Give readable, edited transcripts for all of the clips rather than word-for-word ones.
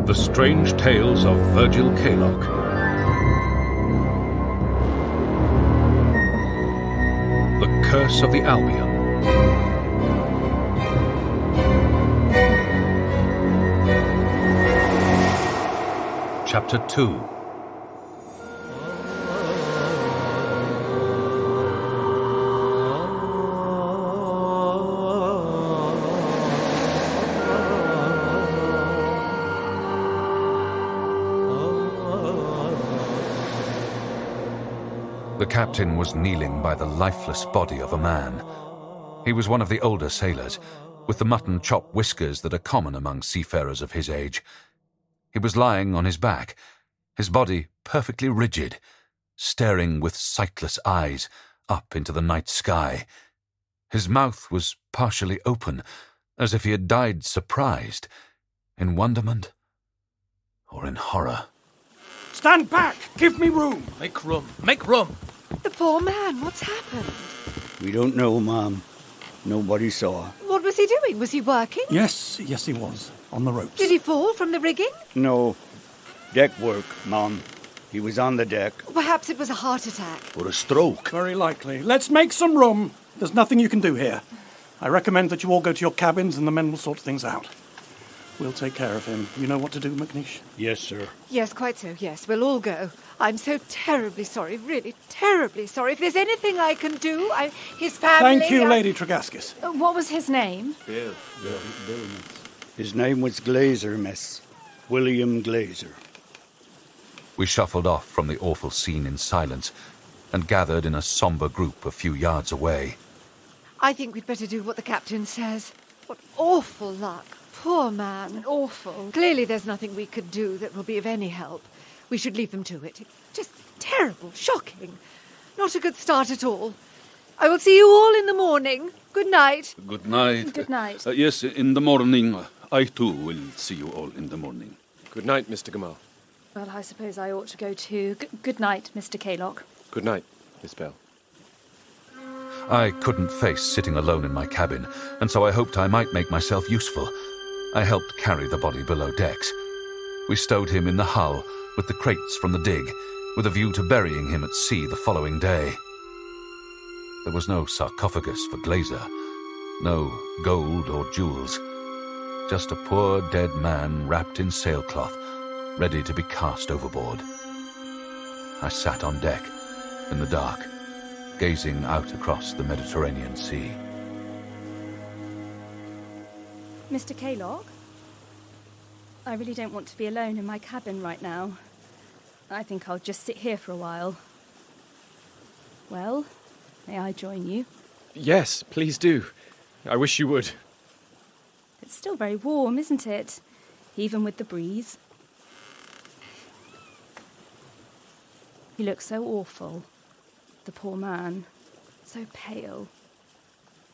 The Strange Tales of Virgil Epilogue. The Curse of the Albion. Chapter 2. The captain was kneeling by the lifeless body of a man. He was one of the older sailors, with the mutton chop whiskers that are common among seafarers of his age. He was lying on his back, his body perfectly rigid, staring with sightless eyes up into the night sky. His mouth was partially open, as if he had died surprised, in wonderment or in horror. Stand back! Give me room! Make room! Make room! The poor man, what's happened? We don't know, Ma'am. Nobody saw. What was he doing? Was he working? Yes, he was. On the ropes. Did he fall from the rigging? No. Deck work, Ma'am. He was on the deck. Perhaps it was a heart attack. Or a stroke. Very likely. Let's make some room. There's nothing you can do here. I recommend that you all go to your cabins and the men will sort things out. We'll take care of him. You know what to do, McNeish? Yes, sir. Yes, quite so, yes. We'll all go. I'm so terribly sorry, really terribly sorry. If there's anything I can do, his family... Thank you, Lady Tregaskis. What was his name? Bill, miss. His name was Glazer, miss. William Glazer. We shuffled off from the awful scene in silence and gathered in a somber group a few yards away. I think we'd better do what the captain says. What awful luck. Poor man. Awful. Clearly there's nothing we could do that will be of any help. We should leave them to it. It's just terrible, shocking. Not a good start at all. I will see you all in the morning. Good night. Good night. Good night. Yes, in the morning. I too will see you all in the morning. Good night, Mr. Gamal. Well, I suppose I ought to go too. Good night, Mr. Epilogue. Good night, Miss Bell. I couldn't face sitting alone in my cabin, and so I hoped I might make myself useful. I helped carry the body below decks. We stowed him in the hull with the crates from the dig, with a view to burying him at sea the following day. There was no sarcophagus for Glazer, no gold or jewels, just a poor dead man wrapped in sailcloth, ready to be cast overboard. I sat on deck, in the dark, gazing out across the Mediterranean Sea. Mr. Epilogue? I really don't want to be alone in my cabin right now. I think I'll just sit here for a while. Well, may I join you? Yes, please do. I wish you would. It's still very warm, isn't it? Even with the breeze. He looks so awful. The poor man. So pale.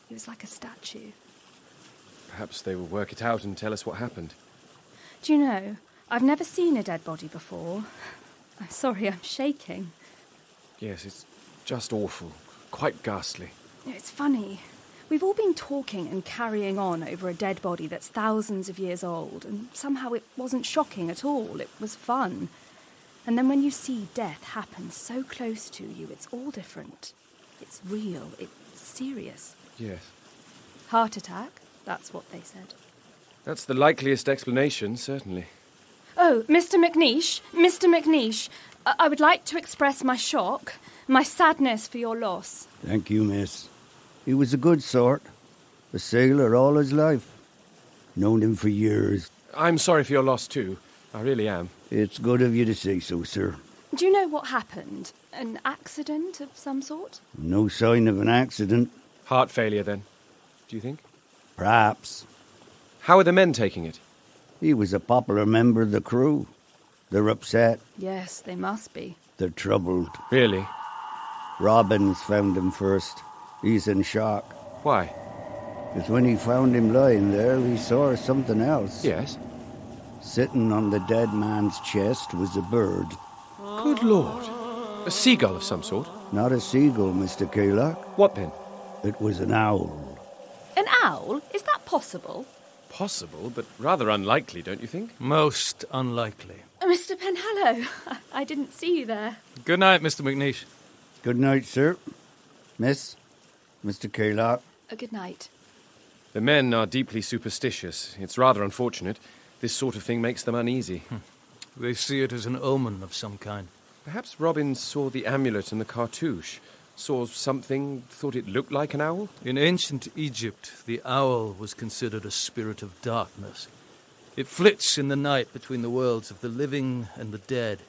He was like a statue. Perhaps they will work it out and tell us what happened. Do you know, I've never seen a dead body before. I'm sorry, I'm shaking. Yes, it's just awful. Quite ghastly. It's funny. We've all been talking and carrying on over a dead body that's thousands of years old, and somehow it wasn't shocking at all. It was fun. And then when you see death happen so close to you, it's all different. It's real. It's serious. Yes. Heart attack, that's what they said. That's the likeliest explanation, certainly. Oh, Mr. McNeish, I would like to express my shock, my sadness for your loss. Thank you, miss. He was a good sort. A sailor all his life. Known him for years. I'm sorry for your loss, too. I really am. It's good of you to say so, sir. Do you know what happened? An accident of some sort? No sign of an accident. Heart failure, then, do you think? Perhaps. How are the men taking it? He was a popular member of the crew. They're upset. Yes, they must be. They're troubled. Really? Robbins found him first. He's in shock. Why? Because when he found him lying there, he saw something else. Yes. Sitting on the dead man's chest was a bird. Good Lord. A seagull of some sort? Not a seagull, Mr. Epilogue. What then? It was an owl. An owl? Is that possible? possible, but rather unlikely, don't you think? Most unlikely. Mr. Penhallow, I didn't see you there. Good night, Mr. McNeish. Good night, sir. Miss, Mr. Kaylock. Good night. The men are deeply superstitious. It's rather unfortunate. This sort of thing makes them uneasy. They see it as an omen of some kind. Perhaps Robin saw the amulet and the cartouche. Saw something, thought it looked like an owl? In ancient Egypt, the owl was considered a spirit of darkness. It flits in the night between the worlds of the living and the dead,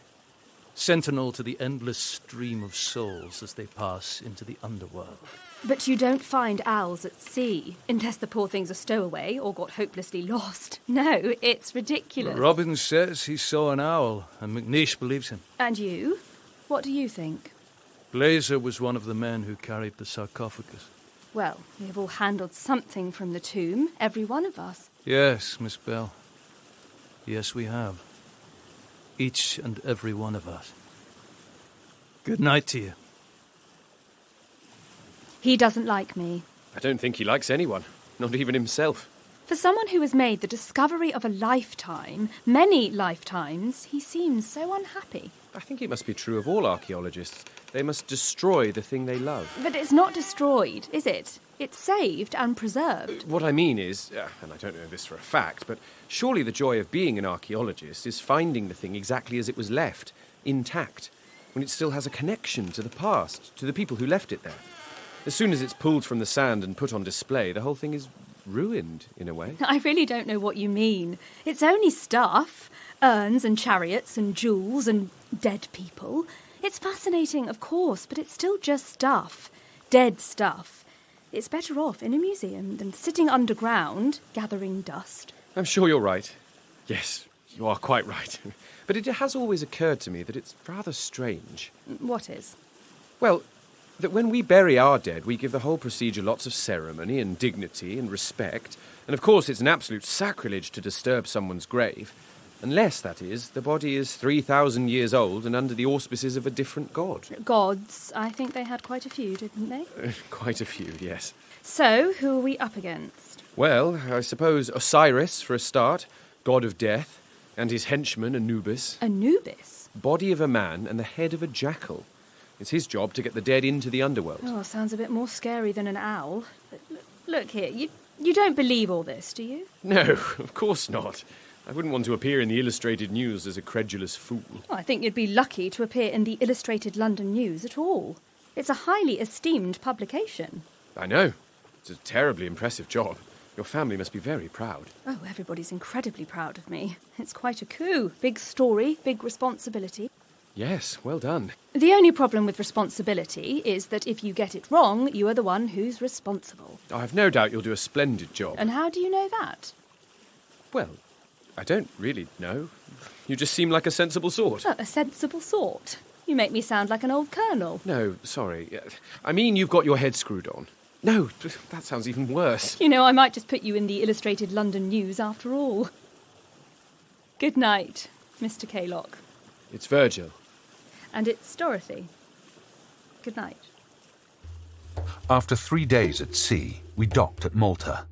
sentinel to the endless stream of souls as they pass into the underworld. But you don't find owls at sea, unless the poor things are stowaway or got hopelessly lost. No, it's ridiculous. Robin says he saw an owl, and McNeish believes him. And you? What do you think? Blazer was one of the men who carried the sarcophagus. Well, we have all handled something from the tomb, every one of us. Yes, Miss Bell. Yes, we have. Each and every one of us. Good night to you. He doesn't like me. I don't think he likes anyone, not even himself. For someone who has made the discovery of a lifetime, many lifetimes, he seems so unhappy. I think it must be true of all archaeologists. They must destroy the thing they love. But it's not destroyed, is it? It's saved and preserved. What I mean is, and I don't know this for a fact, but surely the joy of being an archaeologist is finding the thing exactly as it was left, intact, when it still has a connection to the past, to the people who left it there. As soon as it's pulled from the sand and put on display, the whole thing is ruined, in a way. I really don't know what you mean. It's only stuff. Urns and chariots and jewels and dead people. It's fascinating, of course, but it's still just stuff. Dead stuff. It's better off in a museum than sitting underground, gathering dust. I'm sure you're right. Yes, you are quite right. But it has always occurred to me that it's rather strange. What is? Well, that when we bury our dead, we give the whole procedure lots of ceremony and dignity and respect. And of course, it's an absolute sacrilege to disturb someone's grave. Unless, that is, the body is 3,000 years old and under the auspices of a different god. Gods. I think they had quite a few, didn't they? Quite a few, yes. So, who are we up against? Well, I suppose Osiris, for a start, god of death, and his henchman Anubis. Anubis? Body of a man and the head of a jackal. It's his job to get the dead into the underworld. Oh, sounds a bit more scary than an owl. Look here, you don't believe all this, do you? No, of course not. I wouldn't want to appear in the Illustrated News as a credulous fool. I think you'd be lucky to appear in the Illustrated London News at all. It's a highly esteemed publication. I know. It's a terribly impressive job. Your family must be very proud. Oh, everybody's incredibly proud of me. It's quite a coup. Big story, big responsibility. Yes, well done. The only problem with responsibility is that if you get it wrong, you are the one who's responsible. I've no doubt you'll do a splendid job. And how do you know that? Well, I don't really know. You just seem like a sensible sort. Oh, a sensible sort. You make me sound like an old colonel. No, sorry. I mean you've got your head screwed on. No, that sounds even worse. You know, I might just put you in the Illustrated London News after all. Good night, Mr. Kaylock. It's Virgil. And it's Dorothy. Good night. After 3 days at sea, we docked at Malta.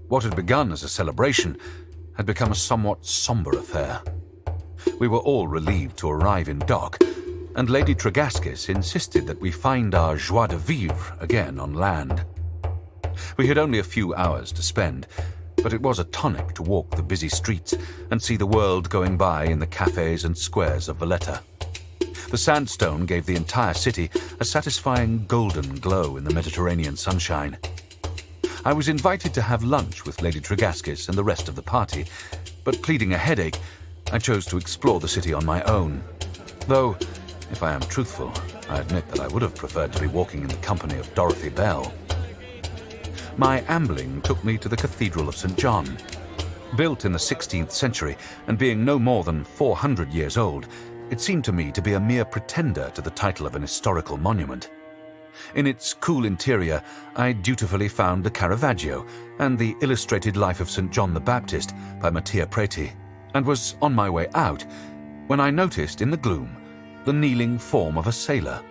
What had begun as a celebration had become a somewhat sombre affair. We were all relieved to arrive in dock, and Lady Tregaskis insisted that we find our joie de vivre again on land. We had only a few hours to spend, but it was a tonic to walk the busy streets and see the world going by in the cafes and squares of Valletta. The sandstone gave the entire city a satisfying golden glow in the Mediterranean sunshine. I was invited to have lunch with Lady Tregaskis and the rest of the party, but pleading a headache, I chose to explore the city on my own. Though, if I am truthful, I admit that I would have preferred to be walking in the company of Dorothy Bell. My ambling took me to the Cathedral of St. John. Built in the 16th century and being no more than 400 years old, it seemed to me to be a mere pretender to the title of an historical monument. In its cool interior, I dutifully found the Caravaggio and the Illustrated Life of St. John the Baptist by Mattia Preti, and was on my way out when I noticed in the gloom the kneeling form of a sailor.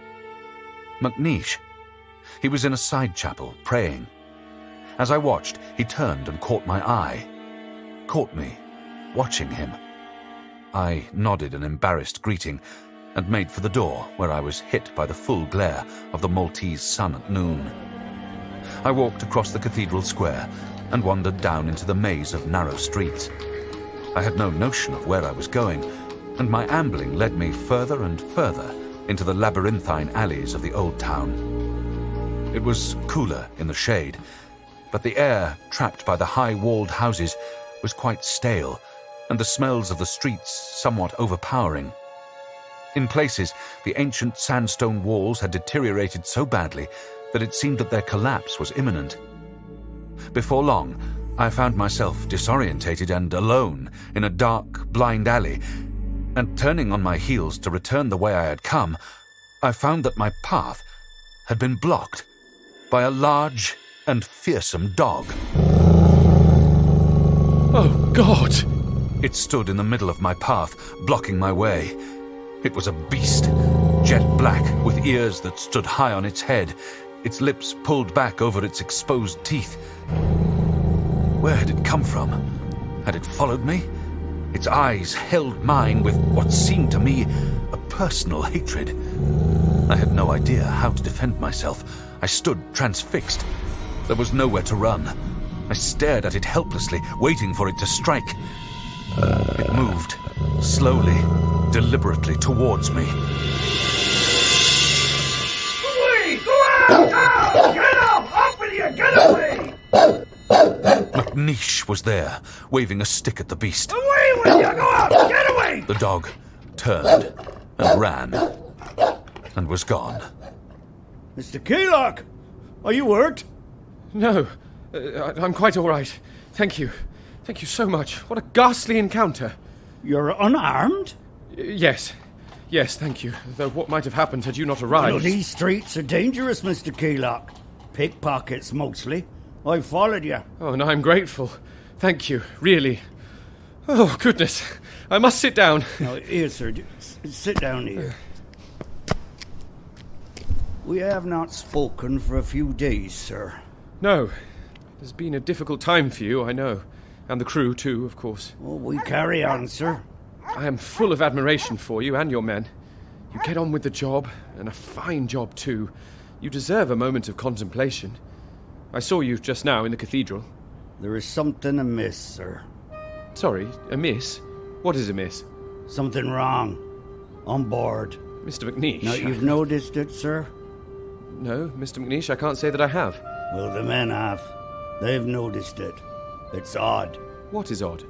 McNeish. He was in a side chapel, praying. As I watched, he turned and caught my eye. caught me, watching him. I nodded an embarrassed greeting and made for the door, where I was hit by the full glare of the Maltese sun at noon. I walked across the cathedral square and wandered down into the maze of narrow streets. I had no notion of where I was going, and my ambling led me further and further into the labyrinthine alleys of the old town. It was cooler in the shade, but the air, trapped by the high-walled houses, was quite stale, and the smells of the streets somewhat overpowering. In places, the ancient sandstone walls had deteriorated so badly that it seemed that their collapse was imminent. Before long, I found myself disorientated and alone in a dark, blind alley, and turning on my heels to return the way I had come, I found that my path had been blocked by a large and fearsome dog. Oh, God! It stood in the middle of my path, blocking my way. It was a beast, jet black, with ears that stood high on its head, its lips pulled back over its exposed teeth. Where had it come from? Had it followed me? Its eyes held mine with what seemed to me a personal hatred. I had no idea how to defend myself. I stood transfixed. There was nowhere to run. I stared at it helplessly, waiting for it to strike. It moved, slowly, deliberately towards me. Away! Go out! Now! Get up! Up with you! Get away! McNeish was there, waving a stick at the beast. Away with you! Go out! Get away! The dog turned and ran and was gone. Mr. Keylock, are you hurt? No, I'm quite all right. Thank you. Thank you so much. What a ghastly encounter. You're unarmed? Yes. Yes, thank you. Though what might have happened had you not arrived... Well, these streets are dangerous, Mr. Keylock. Pickpockets, mostly. I followed you. Oh, and I'm grateful. Thank you, really. Oh, goodness. I must sit down. No, here, sir. Sit down here. We have not spoken for a few days, sir. No. It's been a difficult time for you, I know. And the crew, too, of course. Well, we carry on, sir. I am full of admiration for you and your men. You get on with the job, and a fine job, too. You deserve a moment of contemplation. I saw you just now in the cathedral. There is something amiss, sir. Sorry, amiss? What is amiss? Something wrong. On board. Mr. McNeish. Now, you've noticed it, sir? No, Mr. McNeish, I can't say that I have. Well, the men have. They've noticed it. It's odd. What is odd?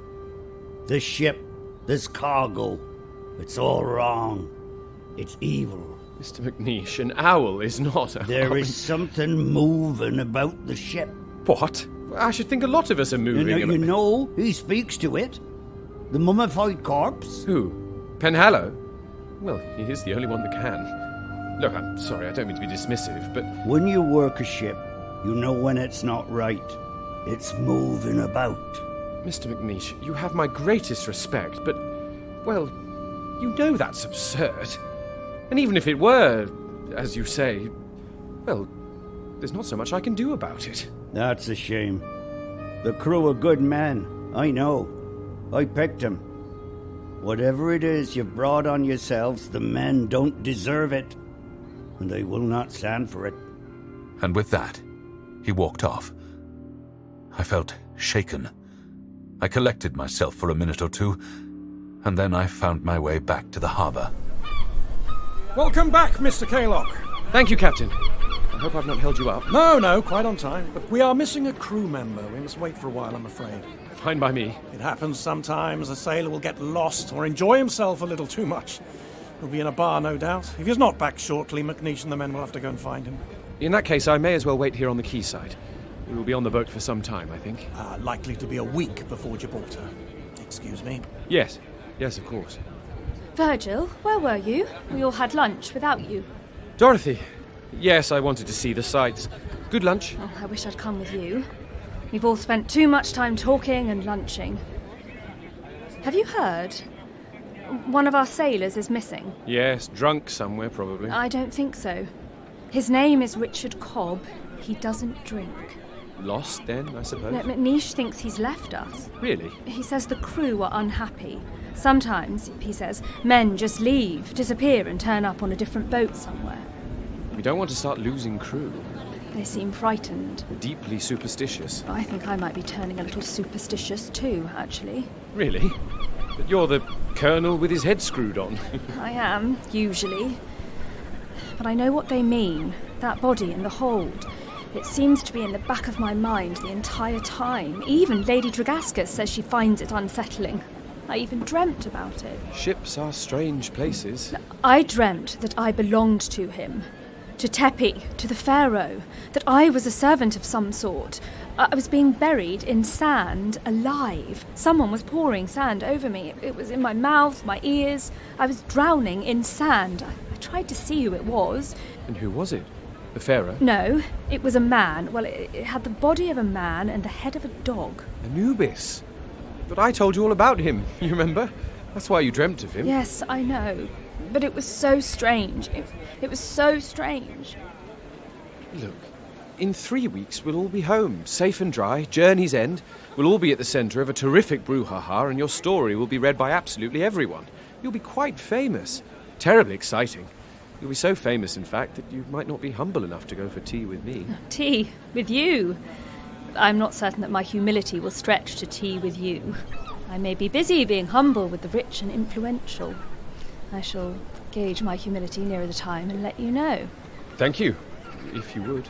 This ship, this cargo, it's all wrong. It's evil. Mr. McNeish, an owl is not a... There is something moving about the ship. What? I should think a lot of us are moving. You know, he speaks to it. The mummified corpse. Who? Penhallow? Well, he is the only one that can. Look, I'm sorry, I don't mean to be dismissive, but... When you work a ship, you know when it's not right. It's moving about. Mr. McNeish, you have my greatest respect, but, well, you know that's absurd. And even if it were, as you say, well, there's not so much I can do about it. That's a shame. The crew are good men, I know. I picked them. Whatever it is you've brought on yourselves, the men don't deserve it. And they will not stand for it. And with that, he walked off. I felt shaken. I collected myself for a minute or two, and then I found my way back to the harbour. Welcome back, Mr. Keylock. Thank you, Captain. I hope I've not held you up. No, quite on time. But we are missing a crew member. We must wait for a while, I'm afraid. Fine by me. It happens sometimes. A sailor will get lost or enjoy himself a little too much. He'll be in a bar, no doubt. If he's not back shortly, McNeish and the men will have to go and find him. In that case, I may as well wait here on the quayside. We will be on the boat for some time, I think. Likely to be a week before Gibraltar. Excuse me. Yes, of course. Virgil, where were you? We all had lunch without you. Dorothy. Yes, I wanted to see the sights. Good lunch. Oh, I wish I'd come with you. We've all spent too much time talking and lunching. Have you heard? One of our sailors is missing. Yes, drunk somewhere, probably. I don't think so. His name is Richard Cobb. He doesn't drink. lost then, I suppose? McNeish thinks he's left us. Really? He says the crew are unhappy. Sometimes, he says, men just leave, disappear and turn up on a different boat somewhere. We don't want to start losing crew. They seem frightened. Deeply superstitious. I think I might be turning a little superstitious too, actually. Really? But you're the colonel with his head screwed on. I am, usually. But I know what they mean. That body in the hold. It seems to be in the back of my mind the entire time. Even Lady Tregascus says she finds it unsettling. I even dreamt about it. Ships are strange places. I dreamt that I belonged to him. To Tepi, to the Pharaoh. That I was a servant of some sort. I was being buried in sand, alive. Someone was pouring sand over me. It was in my mouth, my ears. I was drowning in sand. I tried to see who it was. And who was it? The Pharaoh? No, it was a man. Well, it had the body of a man and the head of a dog. Anubis. But I told you all about him, you remember? That's why you dreamt of him. Yes, I know. But it was so strange. It was so strange. Look, in 3 weeks we'll all be home, safe and dry, journey's end. We'll all be at the centre of a terrific brouhaha, and your story will be read by absolutely everyone. You'll be quite famous. Terribly exciting. You'll be so famous, in fact, that you might not be humble enough to go for tea with me. Tea? With you? I'm not certain that my humility will stretch to tea with you. I may be busy being humble with the rich and influential. I shall gauge my humility nearer the time and let you know. Thank you, if you would.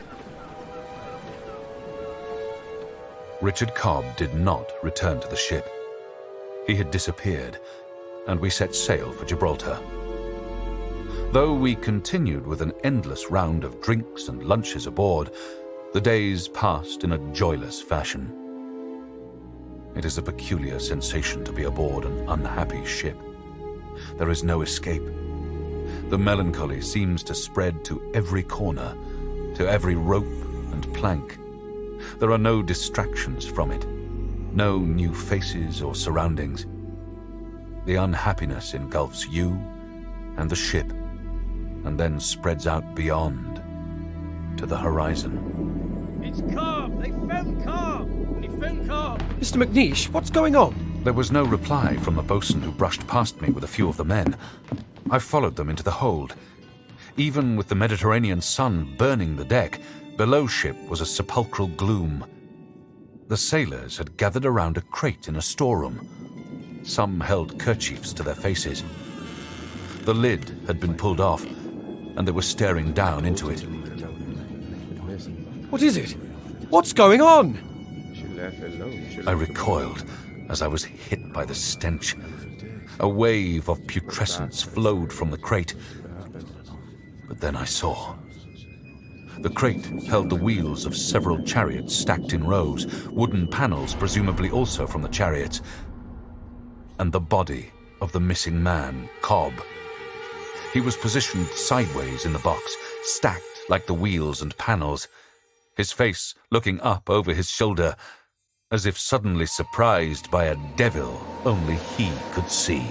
Richard Cobb did not return to the ship. He had disappeared, and we set sail for Gibraltar. Though we continued with an endless round of drinks and lunches aboard, the days passed in a joyless fashion. It is a peculiar sensation to be aboard an unhappy ship. There is no escape. The melancholy seems to spread to every corner, to every rope and plank. There are no distractions from it, no new faces or surroundings. The unhappiness engulfs you and the ship, and then spreads out beyond, to the horizon. It's Cobb! They found Cobb! They found Cobb! Mr. McNeish, what's going on? There was no reply from the boatswain who brushed past me with a few of the men. I followed them into the hold. Even with the Mediterranean sun burning the deck, below ship was a sepulchral gloom. The sailors had gathered around a crate in a storeroom. Some held kerchiefs to their faces. The lid had been pulled off, and they were staring down into it. What is it? What's going on? I recoiled as I was hit by the stench. A wave of putrescence flowed from the crate. But then I saw. The crate held the wheels of several chariots stacked in rows, wooden panels presumably also from the chariots, and the body of the missing man, Cobb. He was positioned sideways in the box, stacked like the wheels and panels, his face looking up over his shoulder, as if suddenly surprised by a devil only he could see.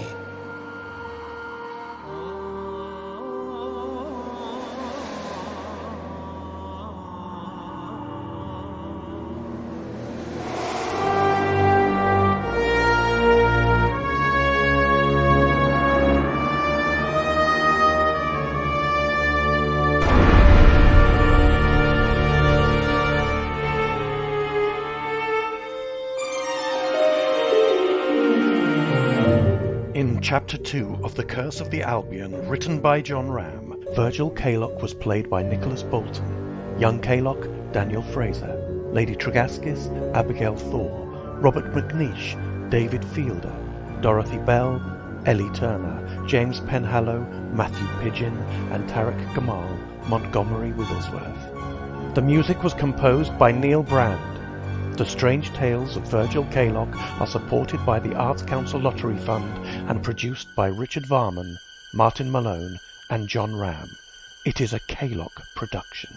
In Chapter 2 of The Curse of the Albion, written by John Ram, Virgil Kaylock was played by Nicholas Bolton, young Kaylock, Daniel Fraser, Lady Tregascus, Abigail Thor, Robert McNeish, David Fielder, Dorothy Bell, Ellie Turner, James Penhallow, Matthew Pidgeon, and Tarek Gamal, Montgomery Wigglesworth. The music was composed by Neil Brand. The Strange Tales of Virgil Kaylock are supported by the Arts Council Lottery Fund and produced by Richard Varman, Martin Malone, and John Ram. It is a Kaylock production.